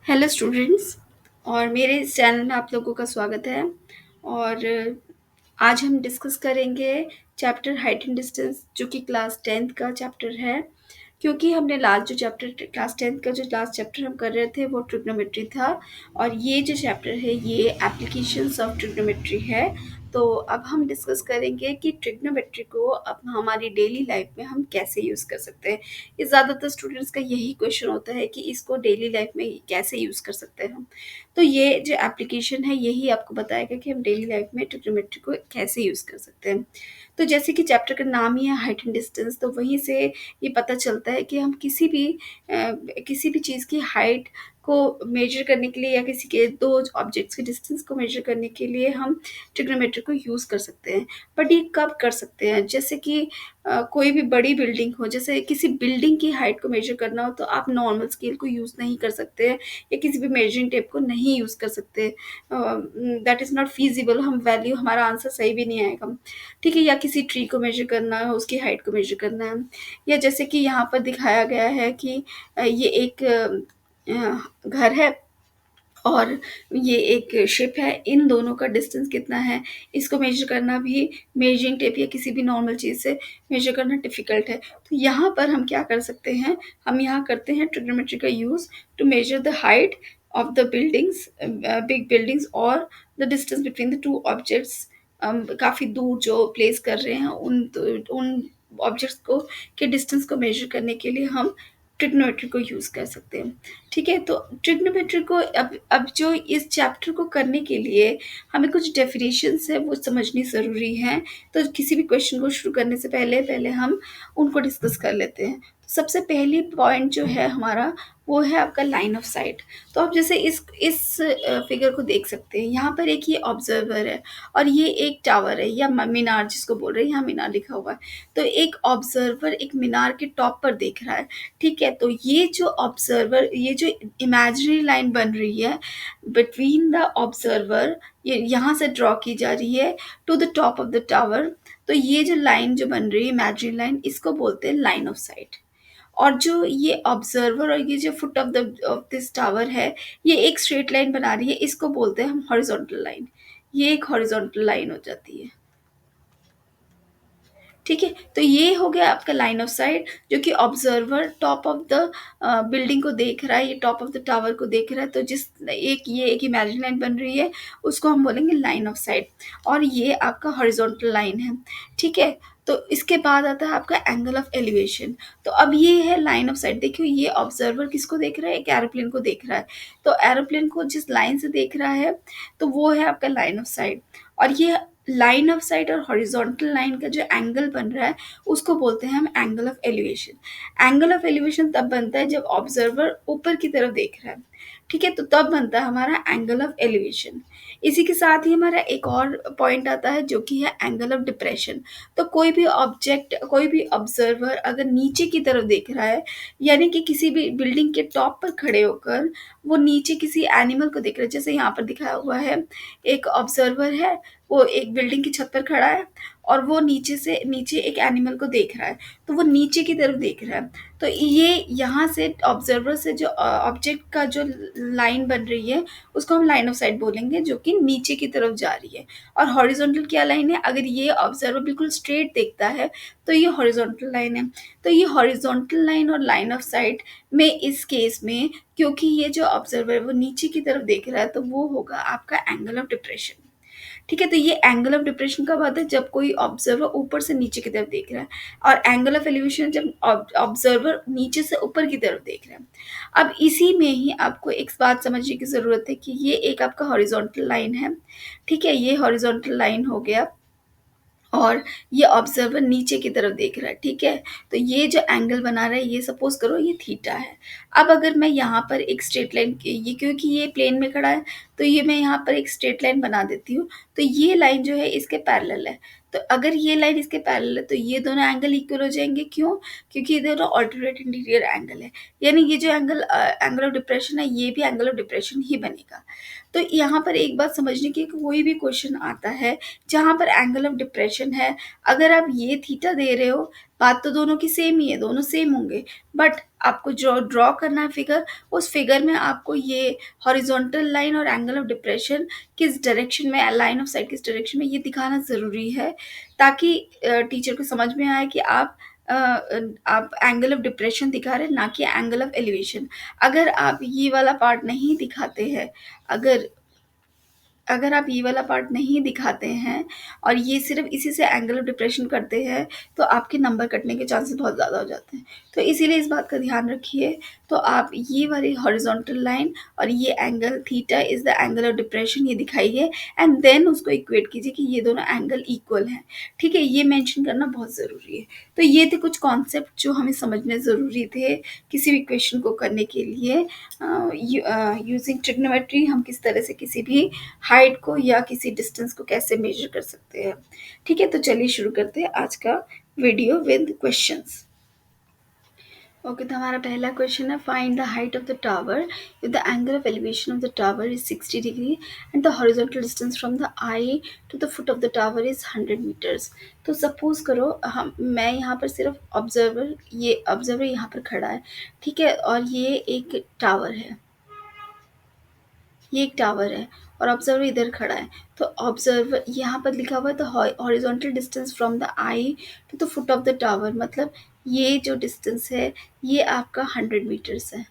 Hello students. और मेरे इस चैनल में आप लोगों का स्वागत है। और आज हम डिस्कस करेंगे चैप्टर हाइट एंड डिस्टेंस, जो कि क्लास 10th का चैप्टर है। क्योंकि हमने लास्ट जो चैप्टर क्लास 10th का जो लास्ट चैप्टर हम कर रहे थे वो ट्रिग्नोमेट्री था, और ये जो चैप्टर है ये एप्लीकेशंस ऑफ ट्रिग्नोमेट्री है। तो अब हम डिस्कस करेंगे कि ट्रिग्नोमेट्री को अब हमारी डेली लाइफ में हम कैसे यूज़ कर सकते हैं। ये ज़्यादातर स्टूडेंट्स का यही क्वेश्चन होता है कि इसको डेली लाइफ में कैसे यूज़ कर सकते हैं हम। तो ये जो एप्लीकेशन है यही आपको बताएगा कि हम डेली लाइफ में ट्रिग्नोमेट्री को कैसे यूज़ कर सकते हैं। तो जैसे कि चैप्टर का नाम ही है हाइट एंड डिस्टेंस, तो वहीं से ये पता चलता है कि हम किसी भी चीज़ की हाइट को मेजर करने के लिए या किसी के दो ऑब्जेक्ट्स के डिस्टेंस को मेजर करने के लिए हम ट्रिग्नोमेट्री को यूज़ कर सकते हैं। बट ये कब कर सकते हैं? जैसे कि कोई भी बड़ी बिल्डिंग हो, जैसे किसी बिल्डिंग की हाइट को मेजर करना हो तो आप नॉर्मल स्केल को यूज़ नहीं कर सकते हैं या किसी भी मेजरिंग टेप को नहीं यूज़ कर सकते। That is not feasible. हम वैल्यू हमारा आंसर सही भी नहीं आएगा। ठीक है, या किसी ट्री को मेजर करना है, उसकी हाइट को मेजर करना है, या जैसे कि यहाँ पर दिखाया गया है कि ये एक घर है और ये एक शिप है। इन दोनों का डिस्टेंस कितना है, इसको मेजर करना भी मेजरिंग टेप या किसी भी नॉर्मल चीज़ से मेजर करना डिफ़िकल्ट है। तो यहाँ पर हम क्या कर सकते हैं, हम यहाँ करते हैं ट्रिग्नोमेट्री का use to measure the height of the buildings, big buildings, और the distance between the two objects. काफ़ी दूर जो प्लेस कर रहे हैं उन ऑब्जेक्ट्स को के डिस्टेंस को मेजर करने के लिए हम ट्रिग्नोमेट्री को यूज़ कर सकते हैं। ठीक है, तो ट्रिग्नोमेट्री को अब जो इस चैप्टर को करने के लिए हमें कुछ डेफिनेशंस है वो समझनी ज़रूरी है। तो किसी भी क्वेश्चन को शुरू करने से पहले पहले हम उनको डिस्कस कर लेते हैं। तो सबसे पहली पॉइंट जो है हमारा वो है आपका लाइन ऑफ साइट। तो आप जैसे इस फिगर को देख सकते हैं, यहाँ पर एक ये ऑब्जर्वर है और ये एक टावर है या मीनार जिसको बोल रहे हैं, यहाँ मीनार लिखा हुआ है। तो एक ऑब्जर्वर एक मीनार के टॉप पर देख रहा है। ठीक है, तो ये जो ऑब्जर्वर, ये जो इमेजिनरी लाइन बन रही है बिटवीन द ऑब्जर्वर, ये यहाँ से ड्रॉ की जा रही है to the top of the tower. तो ये जो लाइन जो बन रही है इमेजिनरी लाइन, इसको बोलते हैं लाइन ऑफ साइट। और जो ये ऑब्जर्वर और ये जो फुट ऑफ दिस टावर है, ये एक स्ट्रेट लाइन बना रही है, इसको बोलते हैं हम हॉरिजॉन्टल लाइन। ये एक हॉरिजॉन्टल लाइन हो जाती है। ठीक है, तो ये हो गया आपका लाइन ऑफ साइट, जो कि observer top of the building को देख रहा है, ये टॉप ऑफ द टावर को देख रहा है। तो ये एक इमेजिन लाइन बन रही है, उसको हम बोलेंगे लाइन ऑफ साइट। और ये आपका हॉरिजॉन्टल लाइन है। ठीक है, तो इसके बाद आता है आपका एंगल ऑफ एलिवेशन। तो अब ये है लाइन ऑफ साइट। देखियो, ये ऑब्जर्वर किसको देख रहा है, एक एरोप्लेन को देख रहा है। तो एरोप्लेन को जिस लाइन से देख रहा है तो वो है आपका लाइन ऑफ साइट। और ये लाइन ऑफ साइट और हॉरिजॉन्टल लाइन का जो एंगल बन रहा है उसको बोलते हैं हम angle of elevation. Angle of elevation तब बनता है जब ऑब्जर्वर ऊपर की तरफ देख रहा है। ठीक है, तो तब बनता है हमारा एंगल ऑफ एलिवेशन। इसी के साथ ही हमारा एक और पॉइंट आता है जो कि है एंगल ऑफ डिप्रेशन। तो कोई भी ऑब्जेक्ट, कोई भी ऑब्जर्वर अगर नीचे की तरफ देख रहा है, यानी कि किसी भी बिल्डिंग के टॉप पर खड़े होकर वो नीचे किसी एनिमल को देख रहा है, जैसे यहाँ पर दिखाया हुआ है एक ऑब्जर्वर है, वो एक बिल्डिंग की छत पर खड़ा है और वो नीचे एक एनिमल को देख रहा है। तो वो नीचे की तरफ देख रहा है। तो ये यहाँ से ऑब्जर्वर से जो ऑब्जेक्ट का जो लाइन बन रही है उसको हम लाइन ऑफ साइट बोलेंगे, जो कि नीचे की तरफ जा रही है। और हॉरिजॉन्टल क्या लाइन है, अगर ये ऑब्जर्वर बिल्कुल स्ट्रेट देखता है तो ये हॉरिजॉन्टल लाइन है। तो ये हॉरिजॉन्टल लाइन और लाइन ऑफ साइट में इस केस में, क्योंकि ये जो ऑब्जर्वर वो नीचे की तरफ देख रहा है, तो वो होगा आपका एंगल ऑफ डिप्रेशन। ठीक है, तो ये एंगल ऑफ डिप्रेशन कब आता है, जब कोई ऑब्जर्वर ऊपर से नीचे की तरफ देख रहा है। और एंगल ऑफ एलिवेशन जब ऑब्जर्वर नीचे से ऊपर की तरफ देख रहा है। अब इसी में ही आपको एक बात समझने की ज़रूरत है कि ये एक आपका हॉरिजॉन्टल लाइन है। ठीक है, ये हॉरिजॉन्टल लाइन हो गया और ये ऑब्जर्वर नीचे की तरफ देख रहा है। ठीक है, तो ये जो एंगल बना रहा है, ये सपोज करो ये थीटा है। अब अगर मैं यहाँ पर एक स्ट्रेट लाइन, ये क्योंकि ये प्लेन में खड़ा है तो ये मैं यहाँ पर एक स्ट्रेट लाइन बना देती हूँ। तो ये लाइन जो है इसके पैरेलल है। तो अगर ये लाइन इसके पैरेलल है तो ये दोनों एंगल इक्वल हो जाएंगे। क्यों? क्योंकि ये दोनों ऑल्टरनेट इंटीरियर एंगल है। यानी ये जो एंगल ऑफ डिप्रेशन है, ये भी एंगल ऑफ डिप्रेशन ही बनेगा। तो यहाँ पर एक बात समझने की, कोई भी क्वेश्चन आता है जहाँ पर एंगल ऑफ डिप्रेशन है, अगर आप ये थीटा दे रहे हो बात तो दोनों की सेम ही है, दोनों सेम होंगे, बट आपको जो ड्रॉ करना है फिगर, उस फिगर में आपको ये हॉरिजॉन्टल लाइन और एंगल ऑफ डिप्रेशन किस डायरेक्शन में, लाइन ऑफ साइट किस डायरेक्शन में, ये दिखाना ज़रूरी है, ताकि टीचर को समझ में आए कि आप एंगल ऑफ डिप्रेशन दिखा रहे हैं, ना कि एंगल ऑफ एलिवेशन। अगर आप ये वाला पार्ट नहीं दिखाते हैं, अगर अगर आप ये वाला पार्ट नहीं दिखाते हैं और ये सिर्फ इसी से एंगल ऑफ डिप्रेशन करते हैं, तो आपके नंबर कटने के चांसेस बहुत ज़्यादा हो जाते हैं। तो इसीलिए इस बात का ध्यान रखिए। तो आप ये वाली हॉरिजॉन्टल लाइन और ये angle theta is the angle of depression, ये दिखाइए एंड देन उसको इक्वेट कीजिए कि ये दोनों एंगल इक्वल हैं। ठीक है, ये मेंशन करना बहुत ज़रूरी है। तो ये थे कुछ कॉन्सेप्ट जो हमें समझने ज़रूरी थे किसी भी क्वेश्चन को करने के लिए। यूजिंग ट्रिग्नोमेट्री हम किस तरह से किसी भी हाइट को या किसी डिस्टेंस को कैसे मेजर कर सकते हैं। ठीक है, तो चलिए शुरू करते हैं आज का वीडियो विद क्वेश्चंस। ओके, तो हमारा पहला क्वेश्चन है, find the height of the tower if the angle of elevation of the tower is 60 degree and the horizontal distance from the eye to the foot of the tower is 100 metres. तो suppose करो मैं यहाँ पर सिर्फ observer यहाँ पर खड़ा है, ठीक है, और ये एक टावर है, ये एक टावर है और ऑब्जर्वर इधर खड़ा है। तो ऑब्जर्वर यहाँ पर लिखा हुआ है the horizontal distance from the eye to the foot of the tower, मतलब ये जो डिस्टेंस है ये आपका 100 मीटर्स है।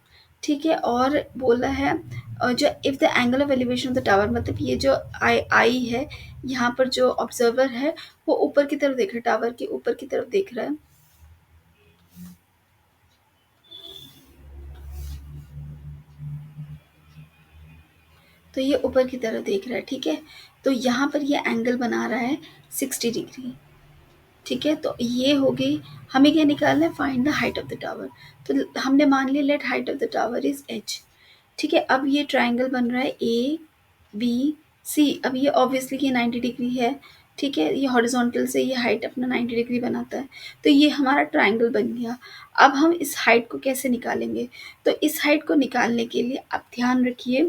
ठीक है, और बोला है जो if the angle of elevation of the tower, मतलब ये जो आई है, यहाँ पर जो ऑब्जर्वर है वो ऊपर की तरफ देख रहा है, टावर के ऊपर की तरफ देख रहा है। तो ये ऊपर की तरफ देख रहा है, ठीक है। तो यहाँ पर ये एंगल बना रहा है 60 डिग्री। ठीक है, तो ये हो गई। हमें क्या निकालना है, find the height of the tower. तो हमने मान लिया let height of the tower is H. ठीक है, अब ये ट्राइंगल बन रहा है ए बी सी। अब ये ऑब्वियसली ये 90 डिग्री है। ठीक है, ये हॉरिजॉन्टल से ये हाइट अपना 90 डिग्री बनाता है। तो ये हमारा ट्राइंगल बन गया। अब हम इस हाइट को कैसे निकालेंगे? तो इस हाइट को निकालने के लिए आप ध्यान रखिए,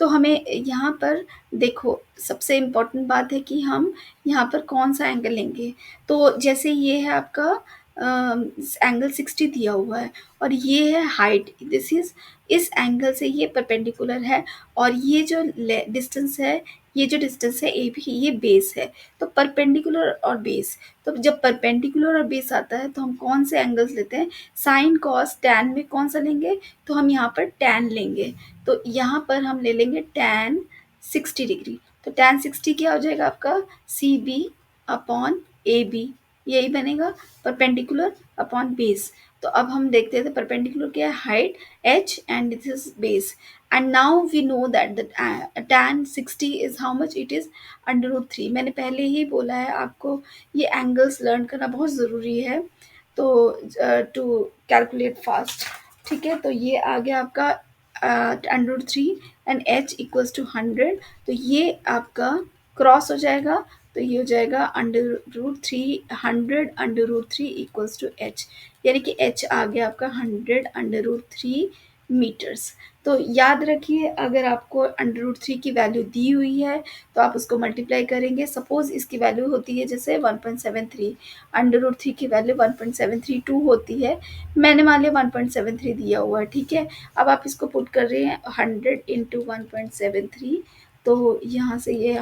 तो हमें यहाँ पर देखो, सबसे इम्पॉर्टेंट बात है कि हम यहाँ पर कौन सा एंगल लेंगे। तो जैसे ये है आपका एंगल 60 दिया हुआ है और ये है हाइट, दिस इज, इस एंगल से ये परपेंडिकुलर है और ये जो डिस्टेंस है, ये जो डिस्टेंस है ए बी, ये बेस है। तो परपेंडिकुलर और बेस, तो जब परपेंडिकुलर और बेस आता है तो हम कौन से एंगल्स लेते हैं, साइन कॉस टैन में कौन सा लेंगे, तो हम यहाँ पर टैन लेंगे। तो यहाँ पर हम ले लेंगे टैन 60 डिग्री। तो टैन 60 क्या हो जाएगा आपका, C B upon A B, यही बनेगा, परपेंडिकुलर अपॉन बेस। तो अब हम देखते हैं परपेंडिकुलर क्या है, height h and this is base, and now we know that the tan 60 is how much, it is under root 3। मैंने पहले ही बोला है आपको ये एंगल्स लर्न करना बहुत ज़रूरी है, तो टू कैलकुलेट फास्ट। ठीक है, तो ये आ गया आपका under root 3 and h equals to 100। तो ये आपका क्रॉस हो जाएगा, तो ये हो जाएगा under root 3, 100 under root 3 equals to h, यानी कि h आ गया आपका 100 अंडर रूट 3 मीटर्स। तो याद रखिए, अगर आपको अंडर रूट 3 की वैल्यू दी हुई है तो आप उसको मल्टीप्लाई करेंगे। सपोज इसकी वैल्यू होती है जैसे 1.73, अंडर रूट 3 की वैल्यू 1.732 होती है, मैंने मान लिया 1.73 दिया हुआ है। ठीक है, अब आप इसको पुट कर रहे हैं 100 इंटू 1.73, तो यहाँ से ये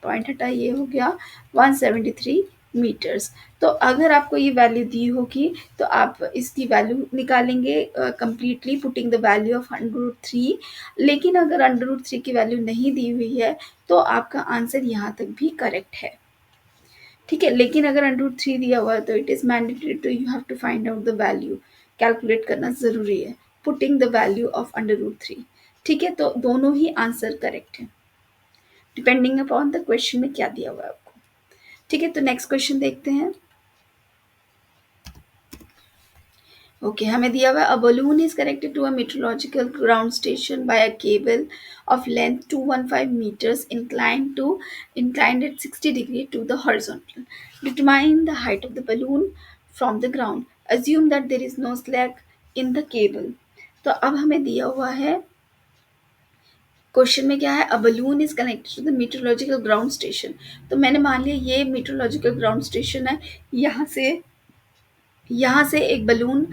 पॉइंट हटा, ये हो गया 173 मीटर्स। तो अगर आपको ये वैल्यू दी होगी तो आप इसकी वैल्यू निकालेंगे completely putting the value of under root 3। लेकिन अगर अंडर रूट 3 की वैल्यू नहीं दी हुई है तो आपका आंसर यहाँ तक भी करेक्ट है। ठीक है, लेकिन अगर अंडर रूट 3 दिया हुआ है तो it is mandatory to you have to find out the value, calculate करना ज़रूरी है, putting the value of under root 3। ठीक है, तो दोनों ही आंसर करेक्ट है डिपेंडिंग अपॉन द क्वेश्चन में क्या दिया हुआ है आपको। ठीक है, तो नेक्स्ट क्वेश्चन देखते हैं। ओके, हमें दिया हुआ है, a balloon is connected to a meteorological ground station by a cable of length 215 meters inclined at 60 degree to the horizontal. Determine the height of the balloon from the ground. Assume that there is no slack in the cable. तो अब हमें दिया हुआ है, question में क्या है, a balloon is connected to the meteorological ground station. तो मैंने मान लिया ये मीटरोलॉजिकल ग्राउंड स्टेशन है, यहाँ से यहाँ से एक बलून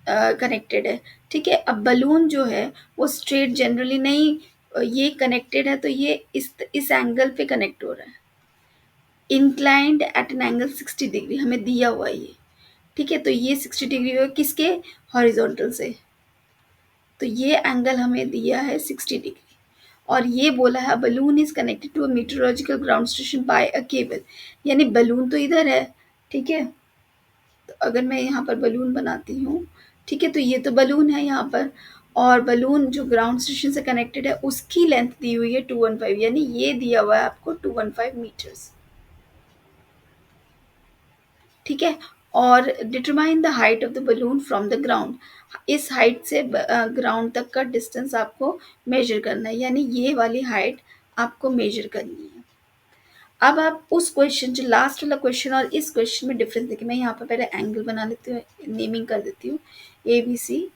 कनेक्टेड है, ठीक है। अब बलून जो है वो स्ट्रेट जनरली नहीं, ये कनेक्टेड है तो ये इस एंगल पे कनेक्ट हो रहा है, inclined at an angle 60 degree हमें दिया हुआ है ये, ठीक है। तो ये 60 डिग्री हो किसके, हॉरिजॉन्टल से, तो ये एंगल हमें दिया है 60 डिग्री। और ये बोला है balloon is connected to a meteorological ground station by a cable, यानी बलून तो इधर है, ठीक है। तो अगर मैं यहाँ पर बलून बनाती हूँ, ठीक है, तो ये तो बलून है यहाँ पर, और बलून जो ग्राउंड स्टेशन से कनेक्टेड है उसकी लेंथ दी हुई है 215, यानी ये दिया हुआ है आपको 215 मीटर्स, ठीक है। और determine the height of the balloon from the ground, इस हाइट से ग्राउंड तक का डिस्टेंस आपको मेजर करना है, यानी ये वाली हाइट आपको मेजर करनी है। अब आप उस क्वेश्चन, जो लास्ट वाला क्वेश्चन और इस क्वेश्चन में डिफरेंस देखिए, मैं यहाँ पर पहले एंगल बना लेती हूँ, नेमिंग कर देती हूँ ए बी सी,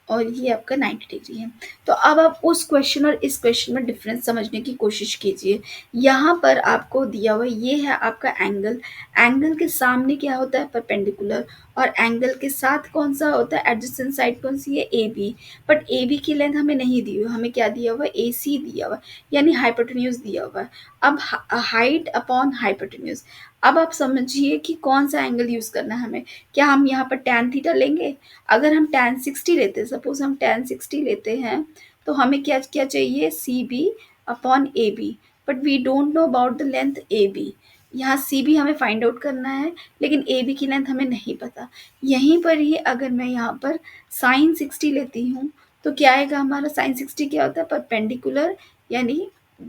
और ये आपका 90 डिग्री है। तो अब आप उस क्वेश्चन और इस क्वेश्चन में डिफरेंस समझने की कोशिश कीजिए। यहाँ पर आपको दिया हुआ ये है आपका एंगल, एंगल के सामने क्या होता है, परपेंडिकुलर, और एंगल के साथ कौन सा होता है, एडजेसेंट साइड कौन सी है, A B. But A B की लेंथ हमें नहीं दी हुई, हमें क्या दिया हुआ है, ए सी दिया हुआ है, यानी हाइपोटेन्यूज दिया हुआ है। अब हाइट अपॉन हाइपोटेन्यूज, अब आप समझिए कि कौन सा एंगल यूज करना है हमें। क्या हम यहाँ पर tan थीटा लेंगे, अगर हम tan 60 लेते हैं, सपोज हम tan 60 लेते हैं, तो हमें क्या क्या चाहिए, C B upon A B, but we don't know about the length A B. यहाँ सी बी हमें फाइंड आउट करना है, लेकिन ए बी की लेंथ हमें नहीं पता। यहीं पर ही अगर मैं यहाँ पर साइन 60 लेती हूँ, तो क्या आएगा हमारा, साइन 60 क्या होता है, परपेंडिकुलर, यानी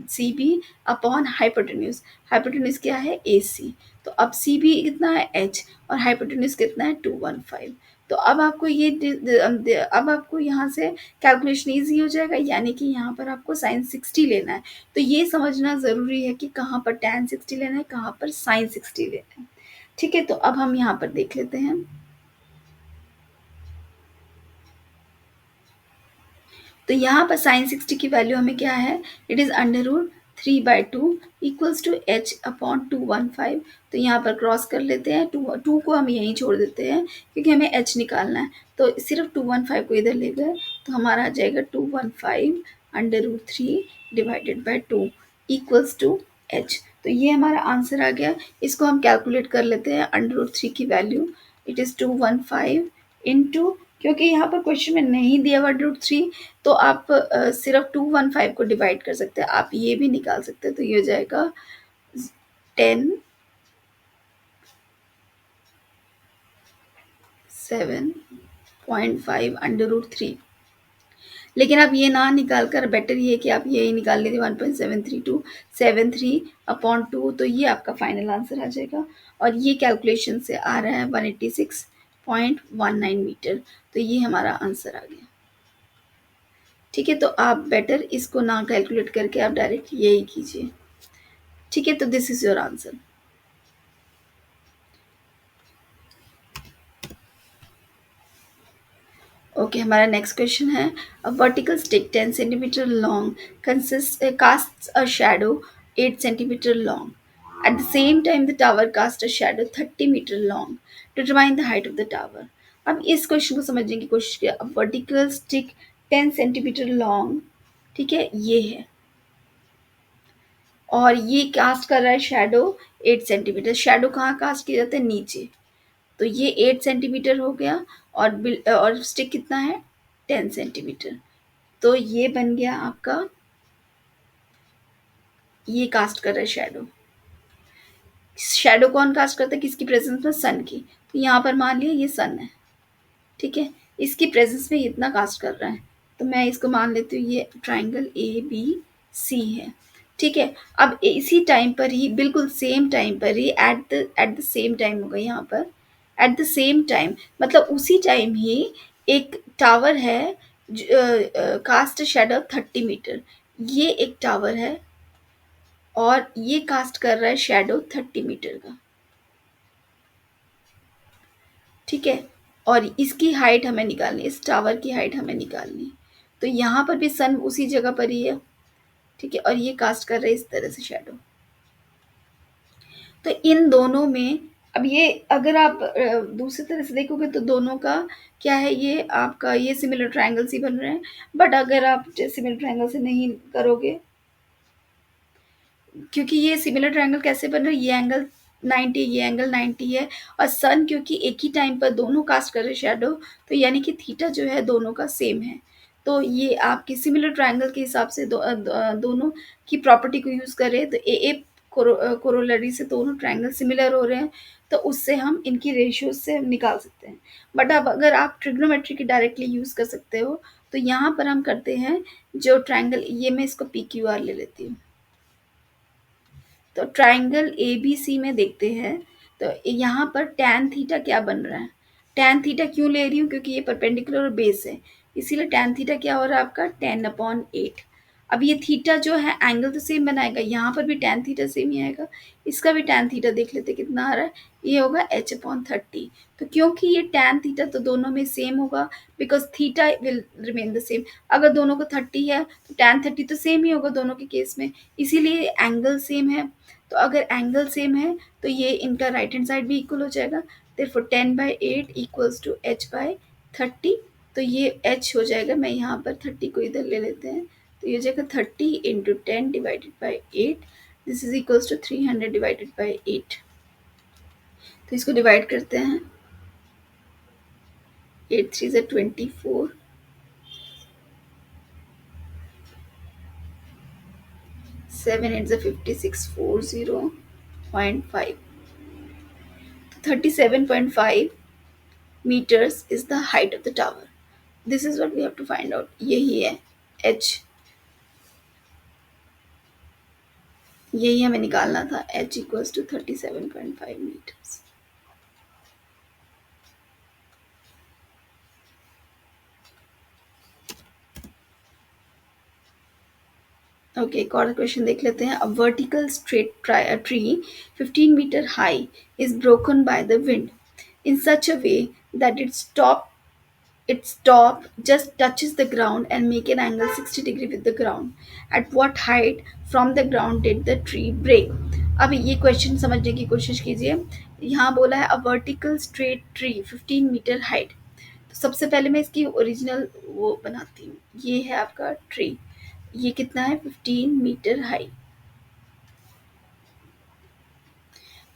C B upon hypotenuse, hypotenuse क्या है, ए सी। तो अब सी बी कितना है, एच, और हाइपोटेन्यूज कितना है, 215। तो अब आपको ये अब आपको यहाँ से कैलकुलेशन ईजी हो जाएगा, यानी कि यहाँ पर आपको साइन 60 लेना है। तो ये समझना ज़रूरी है कि कहाँ पर tan 60 लेना है, कहाँ पर साइन 60 लेना है, ठीक है। तो अब हम यहाँ पर देख लेते हैं। तो यहाँ पर साइन 60 की वैल्यू हमें क्या है, it is √3/2 equals to H upon 215। तो यहाँ पर क्रॉस कर लेते हैं, टू को हम यहीं छोड़ देते हैं क्योंकि हमें एच निकालना है। तो सिर्फ 215 को इधर ले गए तो हमारा आ जाएगा 215 √3 divided by 2 equals to H. तो ये हमारा आंसर आ गया। इसको हम कैलकुलेट कर लेते हैं, √3 की वैल्यू इट इज़ 215 इंटू, क्योंकि यहाँ पर क्वेश्चन में नहीं दिया √3, तो आप सिर्फ 215 को डिवाइड कर सकते हैं, आप ये भी निकाल सकते हैं। तो ये हो जाएगा 7.5 √3। लेकिन आप ये ना निकाल कर, बेटर ये है कि आप यही निकाल लीजिए 1.7327 तो ये आपका फाइनल आंसर आ जाएगा। और ये कैलकुलेशन से आ रहा है 186.19 मीटर। तो ये हमारा आंसर आ गया, ठीक है। तो आप बेटर इसको ना कैलकुलेट करके आप डायरेक्ट यही कीजिए, ठीक है। तो this is your answer. Okay, हमारा नेक्स्ट क्वेश्चन है, a vertical stick 10 centimetre long casts a shadow 8 centimeter long. At the same time, the tower casts a shadow 30 meter long. Determine the height of the tower. अब इस question को समझने की कोशिश किया। अब वर्टिकल स्टिक 10 सेंटीमीटर लॉन्ग, ठीक है, ये है, और ये कास्ट कर रहा है शेडो 8 सेंटीमीटर। शेडो कहाँ कास्ट किया जाता है, नीचे। तो ये 8 सेंटीमीटर हो गया, और स्टिक कितना है, 10 सेंटीमीटर। तो ये बन गया आपका, ये कास्ट कर रहा है शेडो। शेडो कौन कास्ट करता है, किसकी प्रेजेंस में, सन की। तो यहाँ पर मान लिया ये सन है, ठीक है, इसकी प्रेजेंस में इतना कास्ट कर रहा है। तो मैं इसको मान लेती हूँ ये ट्राइंगल ए बी सी है, ठीक है। अब इसी टाइम पर ही, बिल्कुल सेम टाइम पर ही, एट द सेम टाइम होगा यहाँ पर, एट द सेम टाइम मतलब उसी टाइम ही एक टावर है, कास्ट शेडो 30 मीटर। ये एक टावर है और ये कास्ट कर रहा है शेडो 30 मीटर का, ठीक है। और इसकी हाइट हमें निकालनी है, इस टावर की हाइट हमें निकालनी है। तो यहाँ पर भी सन उसी जगह पर ही है, ठीक है, और ये कास्ट कर रहे हैं इस तरह से शेडो। तो इन दोनों में अब ये अगर आप दूसरी तरह से देखोगे तो दोनों का क्या है, ये आपका ये सिमिलर ट्रायंगल्स ही बन रहे हैं। बट अगर आप सिमिलर ट्रायंगल से नहीं करोगे, क्योंकि ये सिमिलर ट्रायंगल कैसे बन रहा है, ये एंगल 90, ये एंगल 90 है, और सन क्योंकि एक ही टाइम पर दोनों कास्ट कर रहे शेडो, तो यानी कि थीटा जो है दोनों का सेम है। तो ये आपके सिमिलर ट्रायंगल के हिसाब से दोनों की प्रॉपर्टी को यूज करें तो ए कोरोलरी से दोनों ट्रायंगल सिमिलर हो रहे हैं, तो उससे हम इनकी रेशियो से निकाल सकते हैं। बट अब अगर आप ट्रिग्नोमेट्री की डायरेक्टली यूज कर सकते हो, तो यहाँ पर हम करते हैं जो ट्रायंगल, ये मैं इसको पी क्यू आर ले लेती हूँ। तो ट्रायंगल ए बी सी में देखते हैं, तो यहाँ पर टैन थीटा क्या बन रहा है। टैन थीटा क्यों ले रही हूँ, क्योंकि ये परपेंडिकुलर और बेस है, इसीलिए टैन थीटा क्या हो रहा है आपका 10/8। अब ये थीटा जो है एंगल तो सेम बनाएगा, यहाँ पर भी टैन थीटा सेम ही आएगा, इसका भी टैन थीटा देख लेते कितना आ रहा है, ये होगा h/30। तो क्योंकि ये टैन थीटा तो दोनों में सेम होगा, because theta will remain the same. अगर दोनों को 30 है तो टैन 30 तो सेम ही होगा दोनों के केस में, इसीलिए एंगल सेम है। तो अगर एंगल सेम है तो ये इनका राइट हैंड साइड भी इक्वल हो जाएगा, देयरफॉर 10/8 इक्वल्स टू h/30। तो ये h हो जाएगा, मैं यहाँ पर 30 को इधर ले लेते हैं, तो ये हो जाएगा 30 into 10 divided by 8, this is equals to 300 divided by 8। तो इसको डिवाइड करते हैं, 8 3 से 24, 7 8 से 56, 40.5, 37.5 meters is the height of the tower. This is what we have to find out. यही है h, यही हमें निकालना था, h equals to 37.5 meters. Okay, एक और क्वेश्चन देख लेते हैं। अ vertical straight tree 15 meter high is broken by the wind in such a way that its top just touches the ground and make an angle 60 degree with the ground. At what height from the ground did the tree break? अब ये question समझने की कोशिश कीजिए। यहाँ बोला है a vertical straight tree 15 metre height. तो सबसे पहले मैं इसकी ओरिजिनल वो बनाती हूँ। ये है आपका ट्री, ये कितना है 15 मीटर हाई,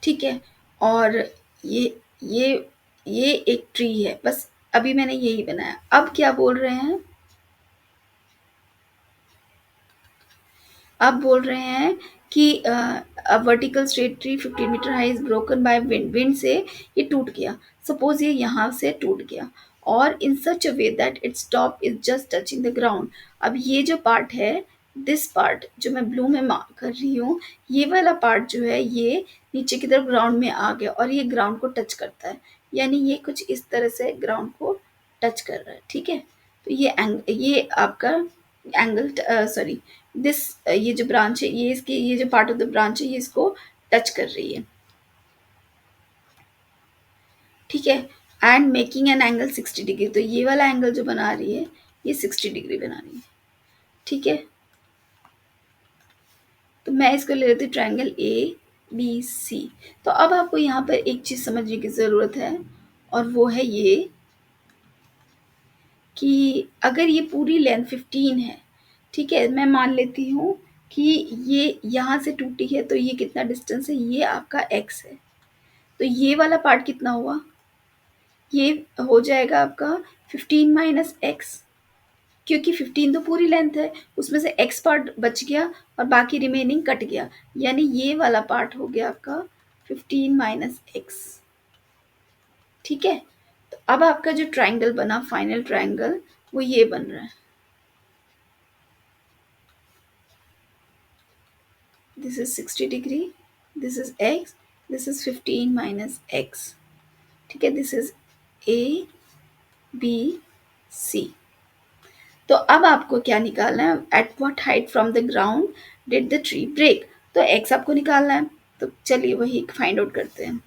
ठीक है। और ये ये ये एक ट्री है, बस अभी मैंने यही बनाया। अब क्या बोल रहे हैं, अब बोल रहे हैं कि vertical straight tree 15 metre high is broken by wind, wind से ये टूट गया। सपोज ये यहाँ से टूट गया, और in such a way that its top is just touching the ground. अब ये जो पार्ट है, दिस पार्ट जो मैं ब्लू में मार्क कर रही हूँ, ये वाला पार्ट जो है ये नीचे की तरफ ग्राउंड में आ गया, और ये ग्राउंड को टच करता है, यानी ये कुछ इस तरह से ग्राउंड को टच कर रहा है, ठीक है। तो ये आपका एंगल, सॉरी, दिस ये जो ब्रांच है, ये इसकी, ये जो पार्ट ऑफ द ब्रांच है ये इसको टच कर रही है, ठीक है। And making an angle 60 degree, तो ये वाला एंगल जो बना रही है ये 60 डिग्री बना रही है, ठीक है। तो मैं इसको ले लेती हूँ ट्रायंगल ए बी सी। तो अब आपको यहाँ पर एक चीज समझने की जरूरत है, और वो है ये कि अगर ये पूरी लेंथ 15 है, ठीक है, मैं मान लेती हूँ कि ये यहाँ से टूटी है, तो ये कितना डिस्टेंस है, ये आपका x है। तो ये वाला पार्ट कितना हुआ, ये हो जाएगा आपका 15 माइनस एक्स, क्योंकि 15 तो पूरी लेंथ है, उसमें से x पार्ट बच गया और बाकी रिमेनिंग कट गया, यानी ये वाला पार्ट हो गया आपका 15 माइनस एक्स, ठीक है। तो अब आपका जो ट्रायंगल बना, फाइनल ट्रायंगल, वो ये बन रहा है, this is 60 degree, this is x, this is 15 minus x, ठीक है। this is a b c। तो अब आपको क्या निकालना है, at what height from the ground did the tree break, तो x आपको निकालना है। तो चलिए वही फाइंड आउट करते हैं।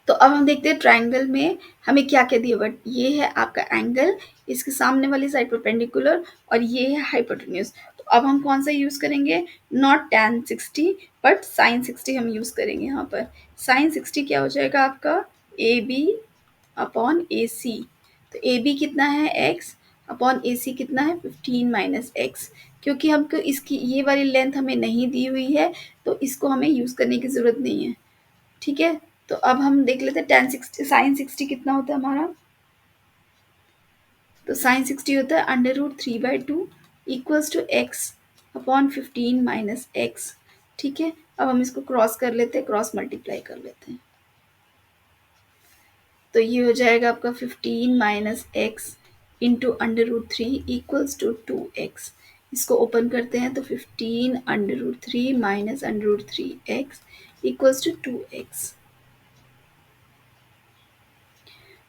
तो अब हम देखते हैं ट्रायंगल में हमें क्या क्या दिया, बट ये है आपका एंगल, इसके सामने वाली साइड परपेंडिकुलर, और ये है हाइपोटेन्यूज। तो अब हम कौन सा यूज़ करेंगे, नॉट tan 60 बट sin 60 हम यूज़ करेंगे यहाँ पर। sin 60 क्या हो जाएगा आपका, ए बी अपॉन ए सी। तो ए बी कितना है x अपॉन ए सी कितना है 15 माइनस एक्स। क्योंकि हमको इसकी ये वाली लेंथ हमें नहीं दी हुई है तो इसको हमें यूज़ करने की ज़रूरत नहीं है। ठीक है, तो अब हम देख लेते हैं tan 60 sin 60 कितना होता है हमारा। तो sin 60 होता है √3/2 equals to X upon 15 minus X. ठीक है, अब हम इसको क्रॉस कर लेते हैं, क्रॉस मल्टीप्लाई कर लेते हैं। तो ये हो जाएगा आपका 15 minus X into √3 equals to 2x। इसको ओपन करते हैं तो 15 √3 minus √3x equals to 2x।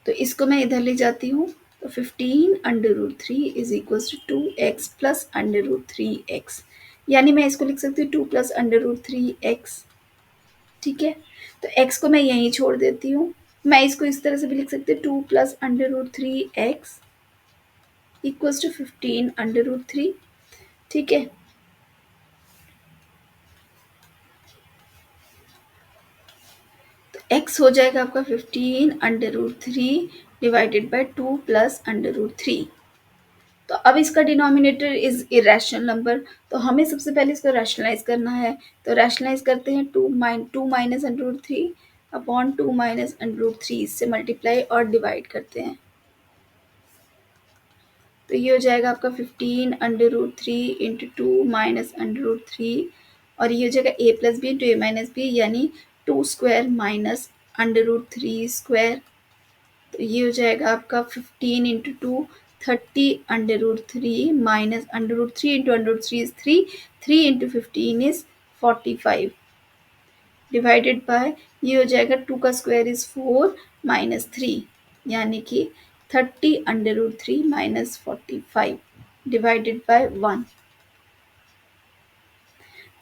तो इसको मैं इधर ले जाती हूँ तो 15 √3 is equals to 2x plus √3x, यानी मैं इसको लिख सकती हूँ 2 प्लस √3x। ठीक है, तो x को मैं यहीं छोड़ देती हूँ। मैं इसको इस तरह से भी लिख सकती हूँ 2 प्लस √3x इक्वल्स टू 15 √3। ठीक है, तो x हो जाएगा आपका 15 √3 डिवाइडेड बाय 2 प्लस √3। तो अब इसका डिनोमिनेटर इज इरेशनल नंबर, तो हमें सबसे पहले इसको रैशनलाइज करना है। तो रैशनलाइज करते हैं, टू माइनस √3 अपॉन 2 माइनस √3 इससे मल्टीप्लाई और डिवाइड करते हैं। तो ये हो जाएगा आपका 15 √3 इंटू 2 माइनस √3 और ये हो जाएगा a plus B into A minus B, यानी 2 स्क्वायर माइनस √3 स्क्वायर। तो ये हो जाएगा आपका 15 into 2 30 √3 minus √3 into √3 is 3, 3 into 15 is 45 divided by ये हो जाएगा 2 का स्क्वायर इज 4 माइनस 3, यानी कि 30 √3 माइनस 45 डिवाइडेड बाय 1।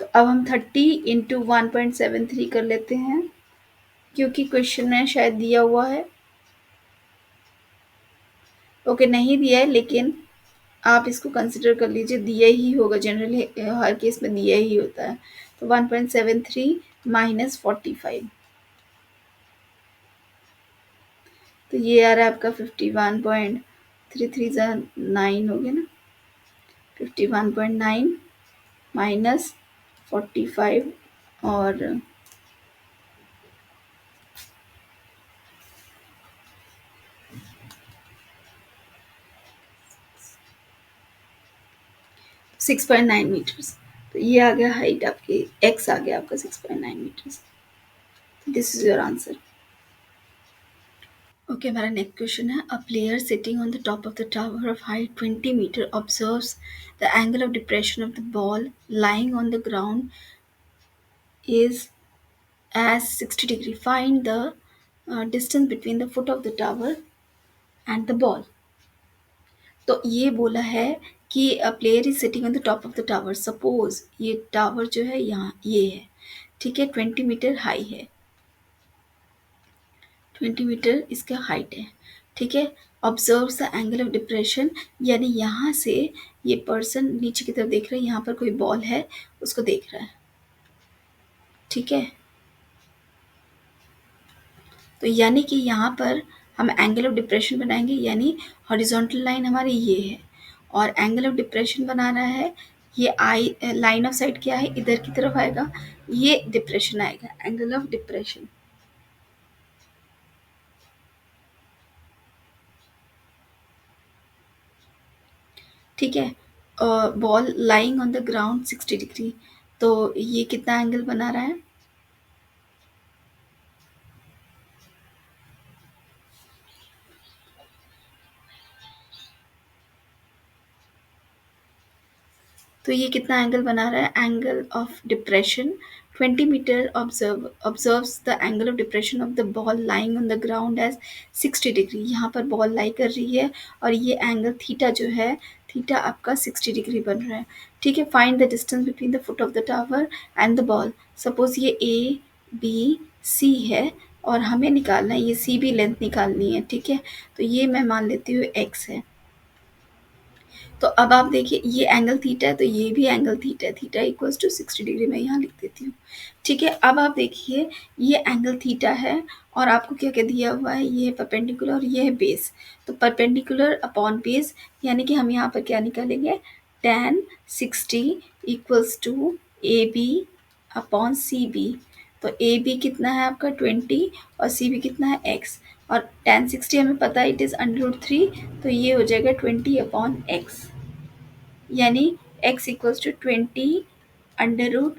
तो अब हम 30 इंटू 1.73 कर लेते हैं, क्योंकि क्वेश्चन में शायद दिया हुआ है। ओके, नहीं दिया है लेकिन आप इसको कंसिडर कर लीजिए, दिया ही होगा, जनरली हर केस में दिया ही होता है। तो 1.73 माइनस 45, तो ये आ रहा है आपका 51.33 हो गया ना, 51.9 माइनस 45 और 6.9 मीटर्स। तो ये आ गया हाइट आपकी, एक्स आ गया आपका 6.9 metres. This is your answer. Okay, हमारा नेक्स्ट क्वेश्चन है, a player sitting on the top of the tower of height 20 metre observes the angle of depression of the ball lying on the ground is as 60 degree. Find the distance between the foot of the tower and the ball. तो ये बोला है कि a player is sitting on the top of the tower. Suppose ये tower जो है यहाँ ये है, ठीक है, 20 मीटर हाई है, 20 मीटर इसका हाइट है। ठीक है, observe the angle of depression, यानी यहाँ से ये पर्सन नीचे की तरफ देख रहा है, यहाँ पर कोई बॉल है उसको देख रहा है। ठीक है, तो यानी कि यहाँ पर हम एंगल ऑफ डिप्रेशन बनाएंगे, यानी हॉरिजॉन्टल लाइन हमारी ये है और एंगल ऑफ डिप्रेशन बना रहा है ये आई, लाइन ऑफ साइट क्या है, इधर की तरफ आएगा, ये डिप्रेशन आएगा, एंगल ऑफ डिप्रेशन। ठीक है, ball lying on the ground 60 degree, तो ये कितना एंगल बना रहा है, तो ये कितना एंगल बना रहा है, angle of depression 20 metre observes the angle of depression of the ball lying on the ground as 60 degree. यहाँ पर बॉल लाई कर रही है और ये एंगल थीटा जो है, थीटा आपका 60 डिग्री बन रहा है। ठीक है, find the distance between the foot of the tower and the ball. Suppose ये ए बी सी है और हमें निकालना है, ये सी बी लेंथ निकालनी है। ठीक है, तो ये मैं मान लेती हूँ एक्स है। तो अब आप देखिए ये एंगल थीटा है, तो ये भी एंगल थीटा है, थीटा इक्वल्स टू 60 डिग्री मैं यहाँ लिख देती हूँ। ठीक है, अब आप देखिए ये एंगल थीटा है और आपको क्या क्या दिया हुआ है, ये है परपेंडिकुलर और ये है बेस। तो परपेंडिकुलर अपॉन बेस यानी कि हम यहाँ पर क्या निकालेंगे, tan 60 equals to A B upon C B. तो ए बी कितना है आपका 20 और सी बी कितना है x, और tan 60 हमें पता है इट इज़ √3, तो ये हो जाएगा 20 अपॉन x, यानी x equals to 20 under root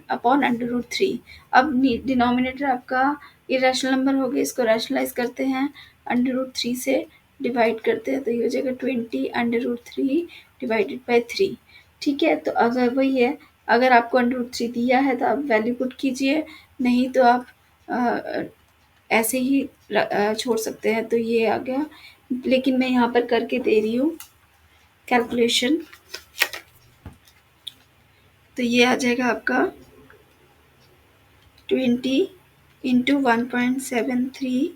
अब डिनोमिनेटर आपका इरेशनल नंबर हो गया, इसको रैशनलाइज करते हैं, √3 से डिवाइड करते हैं, तो ये हो जाएगा 20 √3 डिवाइडेड बाई 3। ठीक है, तो अगर वही है, अगर आपको √3 दिया है तो आप वैल्यू पुट कीजिए, नहीं तो आप ऐसे ही छोड़ सकते हैं। तो ये आ गया, लेकिन मैं यहाँ पर करके दे रही हूँ कैलकुलेशन। तो ये आ जाएगा आपका 20 इंटू 1.73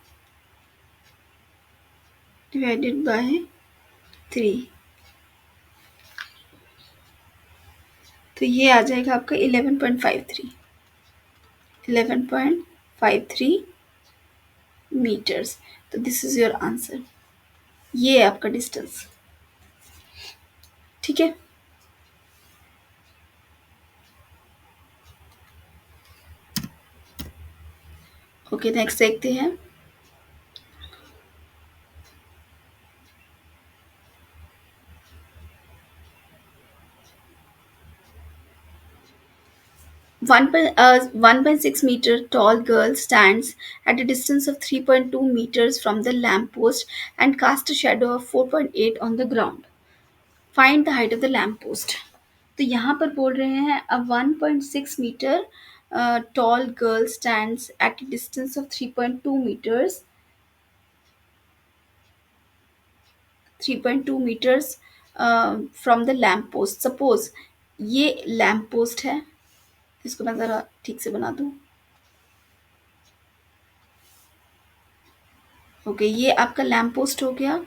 डिवाइडेड बाय 3, तो ये आ जाएगा आपका 11.53 मीटर्स। तो दिस इज योर आंसर, ये है आपका डिस्टेंस। ठीक है, ओके नेक्स्ट देखते हैं। 1.6 meter tall girl stands at a distance of 3.2 meters from the lamppost and casts a shadow of 4.8 on the ground. Find the height of the lamppost. तो यहाँ पर बोल रहे हैं a 1.6 meter tall girl stands at a distance of 3.2 meters 3.2 meters from the lamp post. Suppose ये lamp post है, इसको मैं ज़रा ठीक से बना दूँ। ओके, ये आपका लैम्प पोस्ट हो गया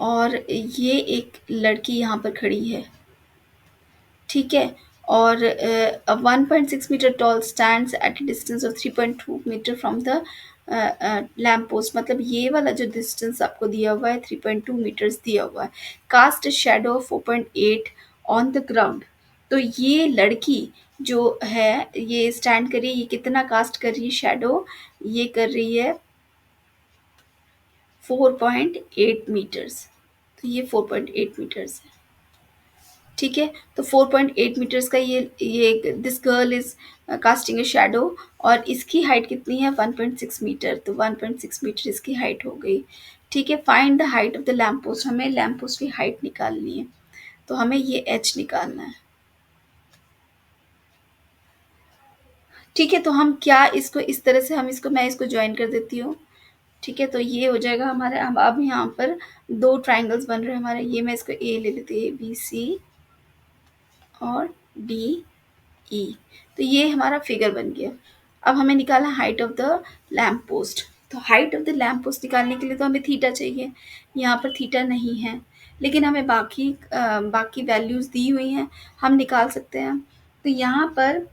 और ये एक लड़की यहाँ पर खड़ी है। ठीक है, और 1.6 metre tall stands at distance of 3.2 metre from the lamp post, मतलब ये वाला जो डिस्टेंस आपको दिया हुआ है 3.2 मीटर्स दिया हुआ है। Cast shadow 4.8 on the ground. तो ये लड़की जो है ये स्टैंड कर रही है, ये कितना कास्ट कर रही है शेडो, ये कर रही है 4.8 मीटर्स। तो ये 4.8 मीटर्स है। ठीक है, तो 4.8 मीटर्स का ये this girl is casting A shadow, और इसकी हाइट कितनी है 1.6 मीटर, तो 1.6 मीटर इसकी हाइट हो गई। ठीक है, find the height of the lamp post, हमें लैम्प पोस्ट की हाइट निकालनी है, तो हमें ये h निकालना है। ठीक है, तो हम क्या इसको इस तरह से मैं इसको ज्वाइन कर देती हूँ। ठीक है, तो ये हो जाएगा हमारे, अब यहाँ पर दो ट्राइंगल्स बन रहे हैं हमारे, ये मैं इसको ए ले लेती हूँ, ABC और DE। तो ये हमारा फिगर बन गया। अब हमें निकालना height of the lamp post. तो height of the lamp post निकालने के लिए तो हमें थीटा चाहिए, यहाँ पर थीटा नहीं है, लेकिन हमें बाकी वैल्यूज़ दी हुई हैं, हम निकाल सकते हैं। तो यहाँ पर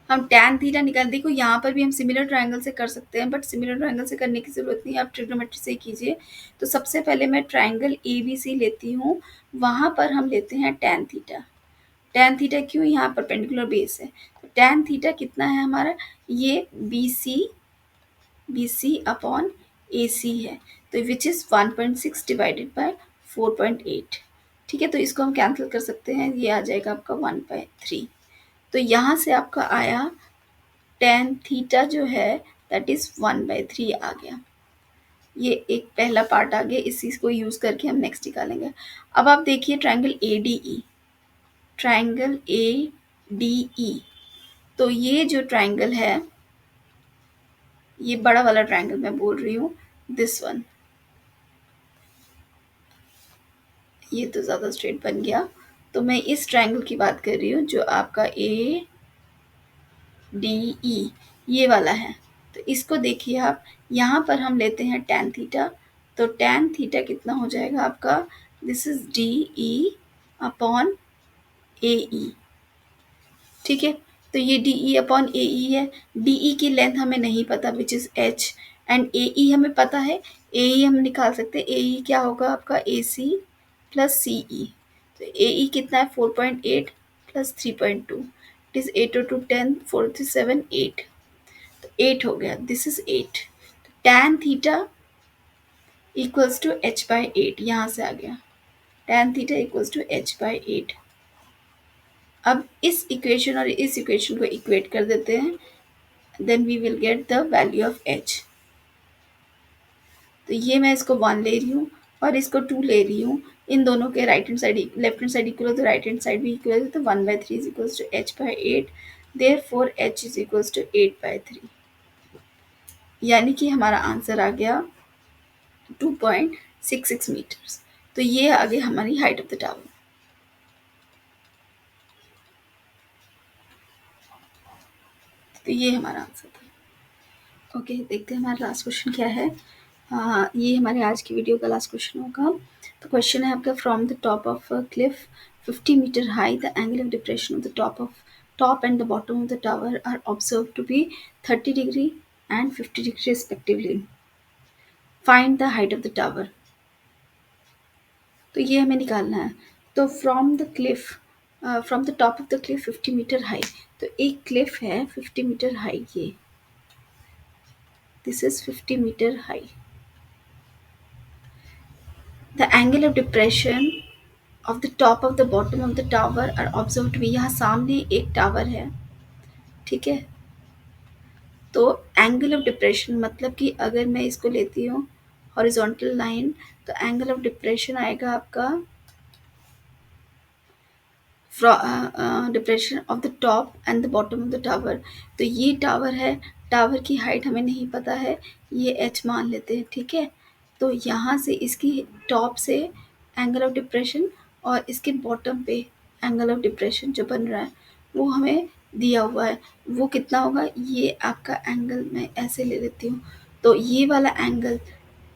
हम टैन थीटा निकाल, देखो यहाँ पर भी हम सिमिलर ट्रायंगल से कर सकते हैं, बट सिमिलर ट्रायंगल से करने की ज़रूरत नहीं है, आप ट्रिग्नोमेट्री से ही कीजिए। तो सबसे पहले मैं ट्रायंगल ABC लेती हूँ, वहाँ पर हम लेते हैं टैन थीटा। टैन थीटा क्यों, यहाँ पर परपेंडिकुलर बेस है, तो टैन थीटा कितना है हमारा, ये BC अपॉन AC है, तो विच इज़ 1.6 डिवाइडेड बाय 4.8। ठीक है, तो इसको हम कैंसिल कर सकते हैं, ये आ जाएगा आपका 1/3। तो यहाँ से आपका आया tan थीटा जो है दैट इज़ 1/3 आ गया। ये एक पहला पार्ट आ गया, इसी को यूज़ करके हम नेक्स्ट निकालेंगे। अब आप देखिए ट्रायंगल ADE, तो ये जो ट्रायंगल है, ये बड़ा वाला ट्रायंगल मैं बोल रही हूँ, दिस वन, ये तो ज़्यादा स्ट्रेट बन गया, तो मैं इस ट्रायंगल की बात कर रही हूँ जो आपका ADE ये वाला है। तो इसको देखिए आप, यहाँ पर हम लेते हैं tan थीटा, तो tan थीटा कितना हो जाएगा आपका, दिस इज DE अपॉन ए ई। ठीक है, तो ये डी ई अपॉन ए ई है। डी ई की लेंथ हमें नहीं पता विच इज़ एच, एंड ए ई हमें पता है। ए ई हम निकाल सकते हैं। ए ई क्या होगा आपका, ए सी प्लस सी ई। तो ए ई कितना है, 4.8 plus 3.2, it is 8 to 10, 4 to 7, 8। तो 8 हो गया, this is 8। Tan theta equals to H by 8, यहाँ से आ गया tan theta equals to H by 8। अब इस इक्वेशन और इस इक्वेशन को इक्वेट कर देते हैं, then we will get the value of H. तो ये मैं इसको 1 ले रही हूँ और इसको 2 ले रही हूँ। इन दोनों के right hand side left hand side equal है तो राइट हैंड साइड भी इक्वल है, तो 1/3 is equals to H by 8, therefore H is equals to 8/3। यानी कि हमारा आंसर आ गया 2.66 मीटर्स। तो ये आ गई हमारी हाइट ऑफ द टावर। तो ये हमारा आंसर था। ओके, देखते हैं हमारा लास्ट क्वेश्चन क्या है। ये हमारे आज की वीडियो का लास्ट क्वेश्चन होगा। तो क्वेश्चन है आपका, from the top of cliff 50 metre high, the angle of depression of the top and the bottom of the tower are observed to be 30 degree and 50 degree respectively. Find the height of the tower. तो ये हमें निकालना है। तो from the cliff, from the top of the cliff 50 metre high, तो एक cliff है 50 metre high, ये this is 50 metre high. The angle of depression of the top of the bottom of the tower are observe to be, यहाँ सामने एक tower है, ठीक है। तो एंगल ऑफ डिप्रेशन मतलब कि अगर मैं इसको लेती हूँ हॉरिजॉन्टल लाइन, तो एंगल ऑफ डिप्रेशन आएगा आपका depression of the top and the bottom of the tower. तो ये टावर है, टावर की हाइट हमें नहीं पता है, ये एच मान लेते हैं, ठीक है। तो यहाँ से इसकी टॉप से एंगल ऑफ डिप्रेशन और इसके बॉटम पे एंगल ऑफ डिप्रेशन जो बन रहा है वो हमें दिया हुआ है। वो कितना होगा, ये आपका एंगल मैं ऐसे ले लेती हूँ। तो ये वाला एंगल,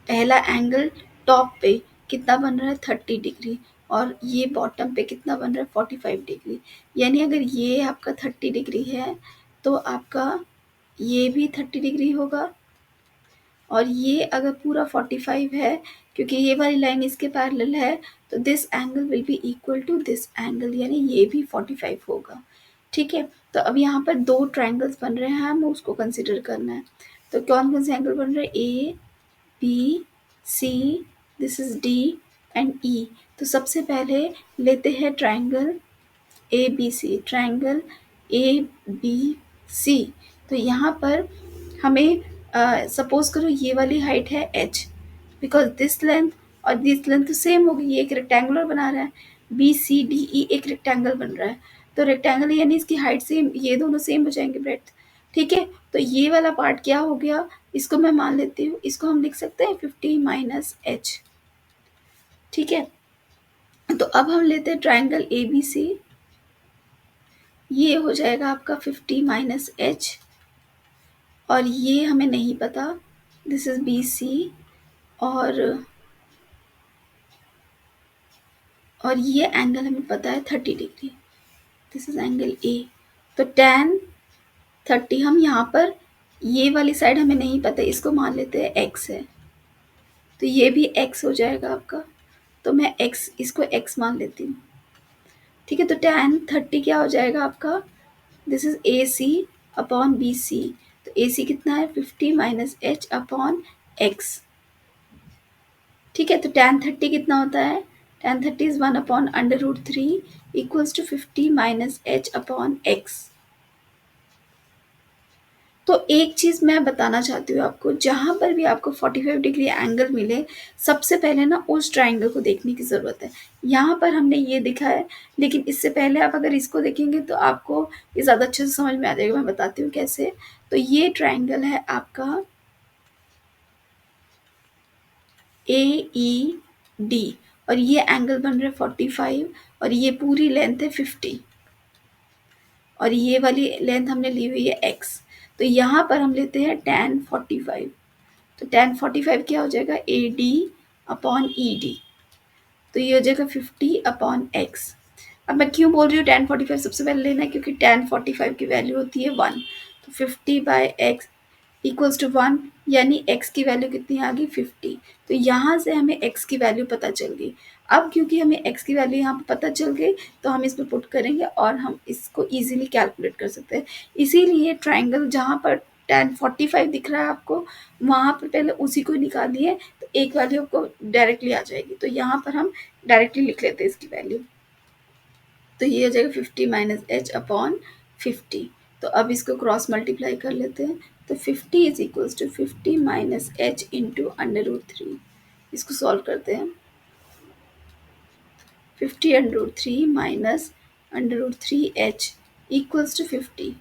पहला एंगल टॉप पे कितना बन रहा है, 30 डिग्री, और ये बॉटम पे कितना बन रहा है, 45 डिग्री। यानी अगर ये आपका 30 डिग्री है तो आपका ये भी 30 डिग्री होगा, और ये अगर पूरा 45 है, क्योंकि ये वाली लाइन इसके पैरेलल है, तो this angle will be equal to this angle, यानी ये भी 45 होगा, ठीक है। तो अब यहाँ पर दो ट्रायंगल्स बन रहे हैं, हमें उसको कंसिडर करना है। तो कौन कौन से एंगल बन रहे हैं, A B C, this is D and E. तो सबसे पहले लेते हैं triangle A B C, triangle A B C. तो यहाँ पर हमें सपोज करो ये वाली हाइट है एच, बिकॉज दिस लेंथ और दिस लेंथ तो सेम होगी, ये एक रेक्टेंगुलर बना रहा है, बी सी डी ई एक रेक्टेंगल बन रहा है, तो रेक्टेंगल यानी इसकी हाइट सेम, ये दोनों सेम हो जाएंगे ब्रेड्थ, ठीक है। तो ये वाला पार्ट क्या हो गया, इसको मैं मान लेती हूँ, इसको हम लिख सकते हैं 50 माइनस एच, ठीक है। तो अब हम लेते हैं ट्रायंगल ए बी सी, ये हो जाएगा आपका 50 माइनस एच, और ये हमें नहीं पता, दिस इज बी सी, और ये एंगल हमें पता है 30 degree, this is angle A. तो tan 30, हम यहाँ पर ये वाली साइड हमें नहीं पता, इसको मान लेते हैं x है, तो ये भी x हो जाएगा आपका। तो मैं x, इसको x मान लेती हूँ, ठीक है। तो tan 30 क्या हो जाएगा आपका, this is A C upon B C. तो ए सी कितना है, 50 माइनस एच अपॉन एक्स, ठीक है। तो tan 30 कितना होता है, tan 30 is 1 upon √3 equals to 50 minus H upon X. तो एक चीज़ मैं बताना चाहती हूँ आपको, जहाँ पर भी आपको 45 डिग्री एंगल मिले, सबसे पहले ना उस ट्रायंगल को देखने की ज़रूरत है। यहाँ पर हमने ये देखा है, लेकिन इससे पहले आप अगर इसको देखेंगे तो आपको ये ज़्यादा अच्छे से समझ में आ जाएगा। मैं बताती हूँ कैसे। तो ये ट्रायंगल है आपका ए ई डी, और ये एंगल बन रहा है 45, और ये पूरी लेंथ है 50, और ये वाली लेंथ हमने ली हुई है x। तो यहाँ पर हम लेते हैं tan 45। तो tan 45 क्या हो जाएगा, A D upon E D. तो ये हो जाएगा 50/x। अब मैं क्यों बोल रही हूँ tan 45 सबसे पहले लेना है, क्योंकि tan 45 की वैल्यू होती है 1। तो 50/x इक्वल्स टू 1, यानी x की वैल्यू कितनी आ गई 50। तो यहाँ से हमें x की वैल्यू पता चल गई। अब क्योंकि हमें x की वैल्यू यहाँ पे पता चल गई, तो हम इसमें पुट करेंगे और हम इसको इजीली कैलकुलेट कर सकते हैं। इसीलिए ट्राइंगल जहाँ पर tan 45 दिख रहा है आपको, वहाँ पर पहले उसी को निकालिए, तो एक वैल्यू आपको डायरेक्टली आ जाएगी। तो यहाँ पर हम डायरेक्टली लिख लेते हैं इसकी वैल्यू। तो ये हो जाएगा 50 माइनस एच अपॉन 50। तो अब इसको क्रॉस मल्टीप्लाई कर लेते हैं। तो 50 is equals to 50 minus H into √3। इसको सॉल्व करते हैं। 50 √3 माइनस √3h इक्वल्स टू 50।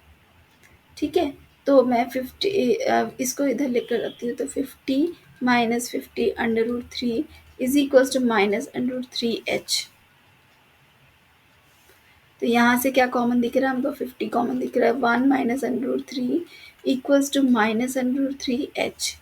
ठीक है, तो मैं 50 इसको इधर लेकर रखती हूँ। तो 50 minus 50 √3 is equals to minus √3h। तो यहाँ से क्या कॉमन दिख रहा है हमको, 50 कॉमन दिख रहा है। 1 minus √3 equals to minus √3h।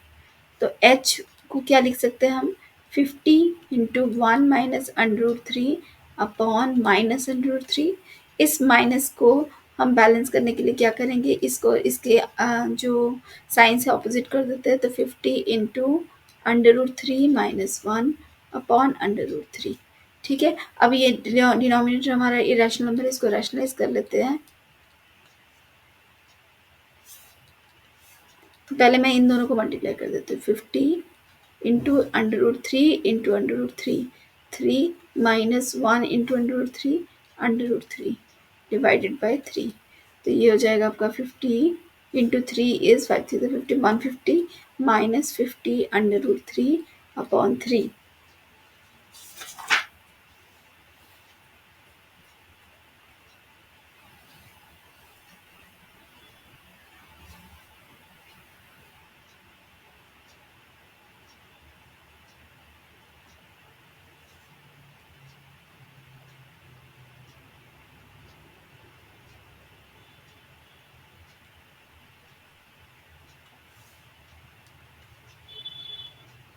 तो h को क्या लिख सकते हैं हम, 50 इंटू 1 माइनस √3 अपॉन माइनस √3। इस माइनस को हम बैलेंस करने के लिए क्या करेंगे, इसको इसके जो साइन से ऑपोजिट कर देते हैं। तो 50 इंटू √3 माइनस 1 अपॉन √3। ठीक है, अब ये डिनोमिनेटर हमारा इरेशनल नंबर है, इसको रैशनलाइज कर लेते हैं। तो पहले मैं इन दोनों को मल्टीप्लाई कर देती हूँ। 50 into √3 into √3, 3 minus 1 into √3 divided by 3। तो ये हो जाएगा आपका 50 इंटू 3 इज 5, 50 150 माइनस 50 √3 अपॉन 3।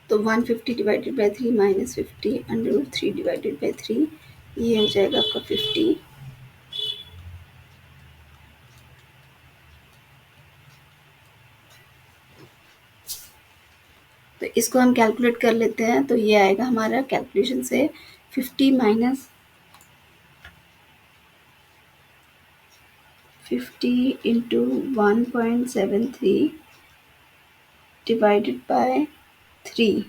तो 150 divided by 3 minus 50 √3 divided by 3, ये हो जाएगा आपका 50। तो इसको हम कैलकुलेट कर लेते हैं। तो ये आएगा हमारा कैलकुलेशन से 50 माइनस 50 इंटू 1.73 डिवाइडेड बाय 3।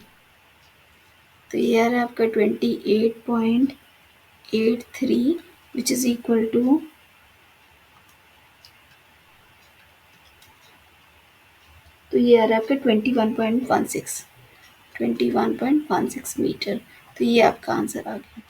तो ये आ रहा है आपका 28.83 विच इज़ इक्वल टू, तो ये आ रहा है आपका 21.16 मीटर। तो ये आपका आंसर आ गया।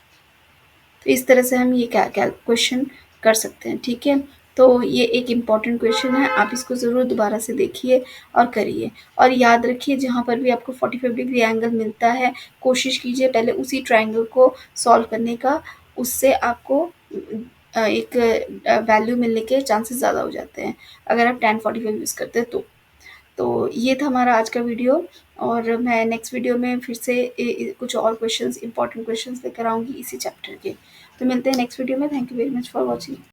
तो इस तरह से हम ये क्या क्वेश्चन कर सकते हैं। ठीक है, तो ये एक इम्पॉर्टेंट क्वेश्चन है, आप इसको ज़रूर दोबारा से देखिए और करिए। और याद रखिए, जहाँ पर भी आपको 45 डिग्री एंगल मिलता है, कोशिश कीजिए पहले उसी ट्रायंगल को सॉल्व करने का। उससे आपको एक वैल्यू मिलने के चांसेस ज़्यादा हो जाते हैं अगर आप tan 45 यूज़ करते हैं तो ये था हमारा आज का वीडियो। और मैं नेक्स्ट वीडियो में फिर से कुछ और क्वेश्चंस, इंपॉर्टेंट क्वेश्चंस लेकर आऊँगी इसी चैप्टर के। तो मिलते हैं नेक्स्ट वीडियो में। Thank you very much for watching.